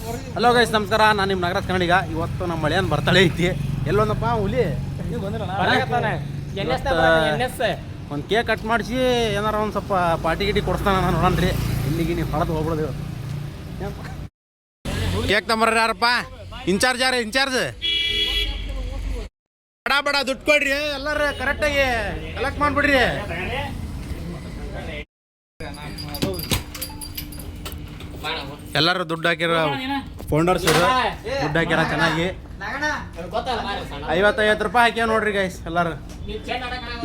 Hello guys, ನಮಸ್ಕಾರ. ನಾನು ನಿಮ್ಮ ನಾಗರಾಜ್ ಕನ್ನಡಿಗ. ಇವತ್ತು ನಮ್ಮ ಮಳೆಯನ್ ಬರ್ತಡೇ ಐತಿ. ಎಲ್ಲೊಂದಪ್ಪ ಹುಲಿ ಒಂದು ಕೇಕ್ ಕಟ್ ಮಾಡಿಸಿ ಏನಾರ ಒಂದು ಸ್ವಲ್ಪ ಪಾರ್ಟಿ ಗಿಟಿ ಕೊಡಿಸ್ತಾನ. ನಾನು ನೋಡನ್ರಿ ಇಲ್ಲಿಗೆ ನೀವು ಹೊಡೆದು ಹೋಗ್ಬಿಡೋದು. ಕೇಕ್ ತಂಬರ್ರಿ ಯಾರಪ್ಪ? ಇನ್ಚಾರ್ಜ್ ಯಾರು? ಇನ್ಚಾರ್ಜ್ ಬಡ ಬಡ ದುಡ್ಡು ಕೊಡ್ರಿ, ಎಲ್ಲರೂ ಕರೆಕ್ಟಾಗಿ ಕಲೆಕ್ಟ್ ಮಾಡಿಬಿಡ್ರಿ. ಎಲ್ಲರೂ ದುಡ್ಡು ಹಾಕಿರೋ ಫೌಂಡರ್ಸ್ ದುಡ್ಡು ಹಾಕ್ಯಾರ ಚೆನ್ನಾಗಿ. 50 ರೂಪಾಯಿ ಹಾಕ್ಯಾವ ನೋಡ್ರಿ ಗೈಸ್ ಎಲ್ಲರೂ.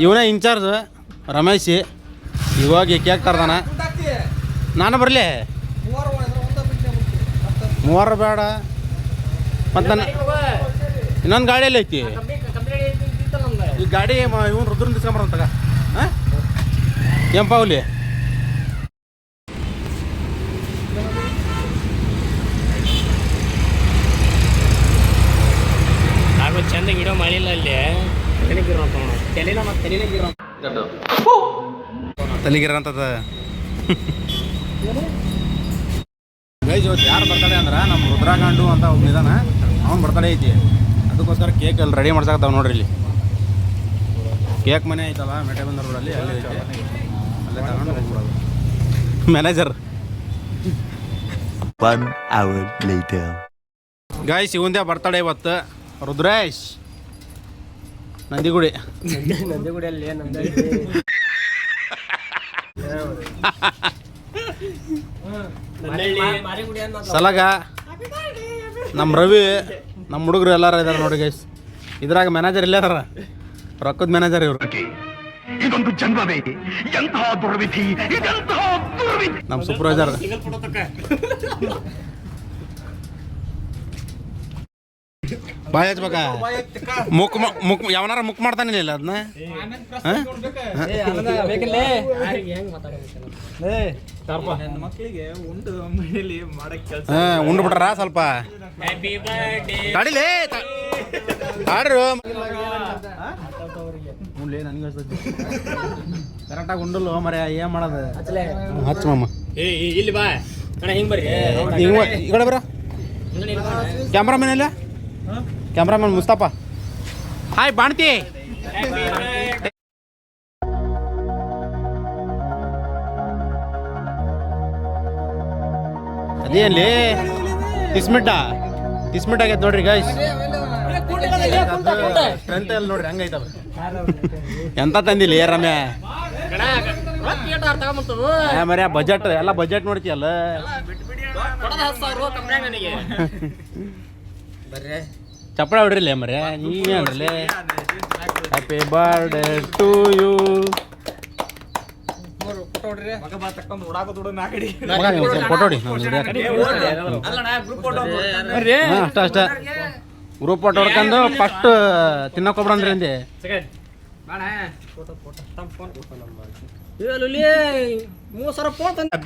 ಇವನೇ ಇನ್ಚಾರ್ಜ್ ರಮೇಶ್. ಇವಾಗ ಕೇಕ್ ತರ್ದಾನ. ನಾನು ಬರಲಿ 3 ಬೇಡ. ಮತ್ತು ನನ್ನ ಇನ್ನೊಂದು ಗಾಡಿಯಲ್ಲಿ ಐತಿ. ಈ ಗಾಡಿ ಇವನು ರುದ್ರನ್ ತಿಸ್ಕೊಂಬರಂತಾಗ. ಹಾಂ ಎಂಪಾವ್ಲಿ ಚಂದ ಗಿಡ ಮಾಡಿಲ್ಲ ಅಲ್ಲಿ ತಲೆಗಿರ ಅಂತದ. ಗೈಸ್ ಇವತ್ತು ಯಾರು ಬರ್ತಡೇ ಅಂದ್ರೆ ನಮ್ಮ ರುದ್ರಾಗಂಡು ಅಂತ ಒಬ್ಬ ಇದಾನ. ಅವ್ನು ಬರ್ತಡೇ ಐತಿ. ಅದಕ್ಕೋಸ್ಕರ ಕೇಕ್ ಅಲ್ಲಿ ರೆಡಿ ಮಾಡ್ಸಕತ್ತಾವ ನೋಡ್ರಿ. ಇಲ್ಲಿ ಕೇಕ್ ಮನೆ ಐತಲ್ಲ ಮೇಟೆ ಬಂದ ರೋಡಲ್ಲಿ, ಅಲ್ಲಿ ಐತೆ. ಅಲ್ಲೇ ತಗೊಂಡು ಹೋಗ್ಬಿಡೋದು. ಮ್ಯಾನೇಜರ್ ಗೈಸ್ ಇವಂದೇ ಬರ್ತಡೇ ಇವತ್ತು. ರುದ್ರೇಶ್ ನಂದಿಗುಡಿ ಅಲ್ಲಿ ಸಲಗ ನಮ್ಮ ರವಿ, ನಮ್ಮ ಹುಡುಗರು ಎಲ್ಲಾರು ಇದಾರೆ ನೋಡಿ ಗೈಸ್. ಇದ್ರಾಗ ಮ್ಯಾನೇಜರ್ ಇಲ್ಲೇ ಅದಾರ, ರೊಕ್ಕದ ಮ್ಯಾನೇಜರ್ ಇವರು. ನಮ್ಮ ಸೂಪರ್ವೈಸರ್ ಬಾಯ್ ಹಚ್ಬೇಕಾ? ಮುಕ್ ಯಾವನಾರ ಮುಕ್ ಮಾಡ್ತಾನಿಲ್ಲ ಅದನ್ನ. ಉಂಡು ಬಿಟ್ರ ಸ್ವಲ್ಪ ತಡಿಲೇ ಆಡ್ರು. ಕರೆಕ್ಟಾಗಿ ಉಂಡಲ್ಲ ಮರ. ಏನ್ ಮಾಡೋದು? ಹಚ್ಚ ಮಾಮ ಇಲ್ಲಿ ಬಾ ಹಿಂಗ್ ಬರ್ರಿ. ಈ ಕಡೆ ಬರ. ಕ್ಯಾಮ್ರಾಮನ್ ಇಲ್ಲ? ಕ್ಯಾಮ್ರಾಮನ್ ಮುಸ್ತಫಾ. ಹಾಯ್ ಬಾಣ್ತಿ. ಅದೇನ್ಲಿ ತಿಸ್ಮಿಟ್ಟ ಆಗೈತೆ ನೋಡ್ರಿ ಗೈಸ್. ಸ್ಟ್ರೆಂತ್ ಎಲ್ಲ ನೋಡ್ರಿ ಹಂಗೈತವ. ಎಂತ ತಂದಿಲ್ಲ ರಮ್ಯಾ ಮರ್ಯಾ? ಬಜೆಟ್ ಎಲ್ಲ ಬಜೆಟ್ ನೋಡ್ತೀಯಲ್ಲ. ಚಪ್ಪಳ ಹೊಡ್ರಿಲ್ಲ ಮರ್ಯಾ. ನೀವೇನ್ರಲ್ಲ happy birthday to you. Photo ಹೊಡಿ. ಅಷ್ಟ ಗ್ರೂಪ್ ಫೋಟೋ ಹೊಡ್ಕೊಂಡು ಫಸ್ಟ್ ತಿನ್ನಕ್ ಹೋಗ್ಬಿಡಂದ್ರಿ ಅಂದೆ.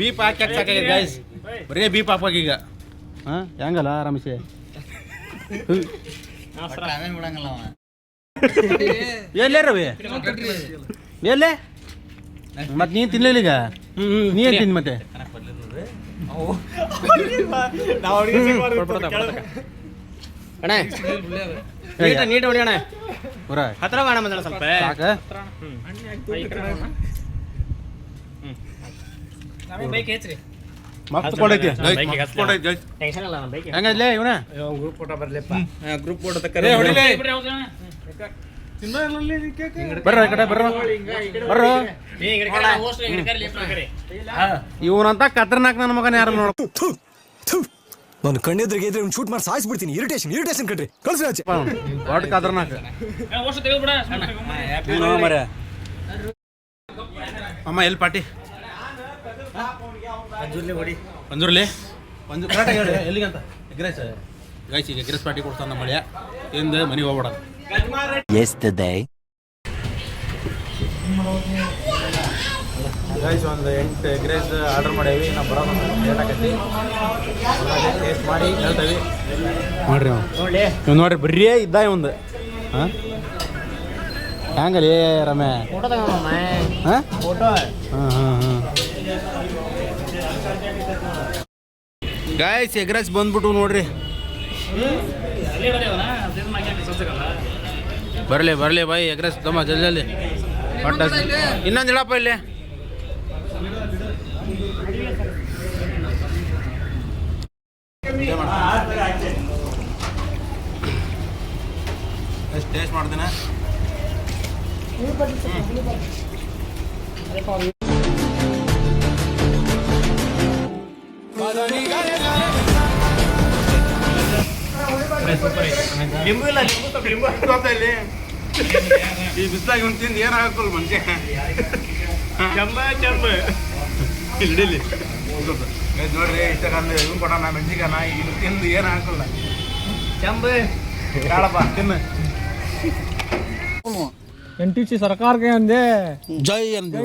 ಬೀಪ್ ಹಾಕಿ ಸಾಕಾಗಿದೆ ಗೈಸ್. ಬರೀ ಬೀಪ್ ಹಾಕಿ ಈಗ. ಹಾಂ ಹೆಂಗಲ್ಲ ರಮೇಶ್? ಎಲ್ಲೇ ರವಿ? ಎಲ್ಲೇ ಮತ್ತೆ ನೀನು ತಿನ್ಲಿಲ್ಲ ಈಗ? ನೀ ಏನು ತಿಂದು ಮತ್ತೆ? ನೀಟ್ ಹೊಡಿ ಅಣ್ಣ. ಬರ ಹತ್ರ ಮಾಡ ಬಂದ ಸ್ವಲ್ಪ ಸಾಕ. ಮಸ್ತ್ ಕೊಡೈತಿ. ಹೆಂಗೈತ್ಲೇ ಇವನ? ಗ್ರೂಪ್ ಫೋಟೋ ಬರ್ಲಿಪ್ಪ. ಗ್ರೂಪ್ ಫೋಟೋ ಬರ್ರ ಈ ಕಡೆ ಬರ್ರ ಬರ್ರ. ಇವನಂತ ಖತರ್ನಾಕ್ ನನ್ನ ಮಗನ ಯಾರು ನೋಡ. ನಾನು ಕಣ್ಣೆದ್ರಿಗೆ ಇದ್ರೆ ಶೂಟ್ ಮಾಡಿ ಸಾಯಿಸ್ಬಿಡ್ತೀನಿ. ಇರಿಟೇಷನ್ ಕಟ್ರಿ ಕಳ್ಸಿ. ವಾಟ್ ಖತರ್ನಾಕ್ ಮರ. ಅಮ್ಮ ಎಲ್ಲಿ ಪಾರ್ಟಿ? ಪಂಜುರ್ಲಿ ಕರೆಕ್ಟಾಗಿ ಹೇಳಿ ಎಲ್ಲಿಗಂತ? ಎಗ್ರೆಸ್ ಗೈಸ್. ಈಗ ಎಗ್ರೆಸ್ ಪಾರ್ಟಿ ಕೊಡ್ತಾನೆ ನಮ್ಮ ಮಳೆಯ ಎಂದು ಮನೆಗೆ ಹೋಗ್ಬಿಡೋದು. ಗೈಸ್ ಒಂದು 8 ಎಗ್ರೆಸ್ ಆರ್ಡರ್ ಮಾಡೇವಿ. ನಾವು ಬರೋದು ಲೇಟ್ ಆಕೈತಿ. ಟೇಸ್ಟ್ ಮಾಡಿ ಹೇಳ್ತೇವೆ ನೋಡ್ರಿ. ನೀವು ನೋಡ್ರಿ ಬರ್ರಿ ಇದ್ದ ಒಂದು. ಹಾಂ ಹೆಂಗಲ್ಲಿ ರಮ್ಯಾ? ಹಾಂ ಹಾಂ ಹಾಂ ಹಾಂ ಗಾಯ್ಸ್ ಎಗ್ ರೈಸ್ ಬಂದ್ಬಿಟ್ಟು ನೋಡ್ರಿ. ಬರಲಿ ಬಾಯ್ ಎಗ್ ರೈಸ್ ತಮ್ಮ ಜಲ್ದಿ ಬಟ್ ಇನ್ನೊಂದು ಹೇಳಪ್ಪ ಇಲ್ಲಿ. ಟೇಸ್ಟ್ ಮಾಡ್ತೀನಿ. ಲಿಂಬು ಇಲ್ಲ, ಲಿಂಬು ಇಲ್ಲಿ ಈ ಬಿಸಿಲಾಗಿ ಒಂದು ತಿಂದು ಏನು ಹಾಕಲ್ಲ ಮನುಷ್ಯ. ಚಂಬ ಹಿಡಿಲಿ ನೋಡ್ರಿ ಇಷ್ಟಕ್ಕಂದು ಇವ್ನು ಕೊಡೋಣ ಮೆಣಸಿಕಾನ ಇಲ್ಲಿ ತಿಂದು ಏನು ಹಾಕಲ್ಲ. ಚಂಬ ಕಾಳಪ್ಪ ತಿನ್ನು. NTC ಸರ್ಕಾರಕ್ಕೆ ಅಂದೆ ಜೈ ಅಂದ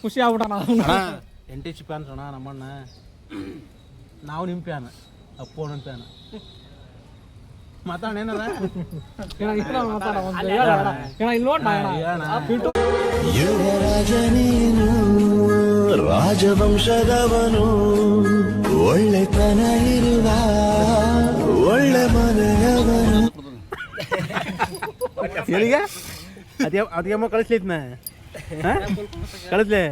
ಖುಷಿ ಆಗ್ಬಿಟ್ಟ ನಾವು. NTC ಫ್ಯಾನ್ಸ್ ಅಣ್ಣ ನಮ್ಮಣ್ಣ. ನಾವು ನಿಮ್ಮ ಫ್ಯಾನ್, ಅಪ್ಪು ನನ್ನ ಫ್ಯಾನ್. ಮಾತಾಡೇನದ ಯುವರಾಜನೇನು ರಾಜವಂಶದವನು ಒಳ್ಳೆತನ ಇರುವ ಒಳ್ಳೆ ಮನೆಯವನು. ಎಲ್ಲಿಗೆ ಅದೇಮ್ಮ ಕಳಿಸ್ಲಿತ್ನ ಕಳಿಸ್ಲೆ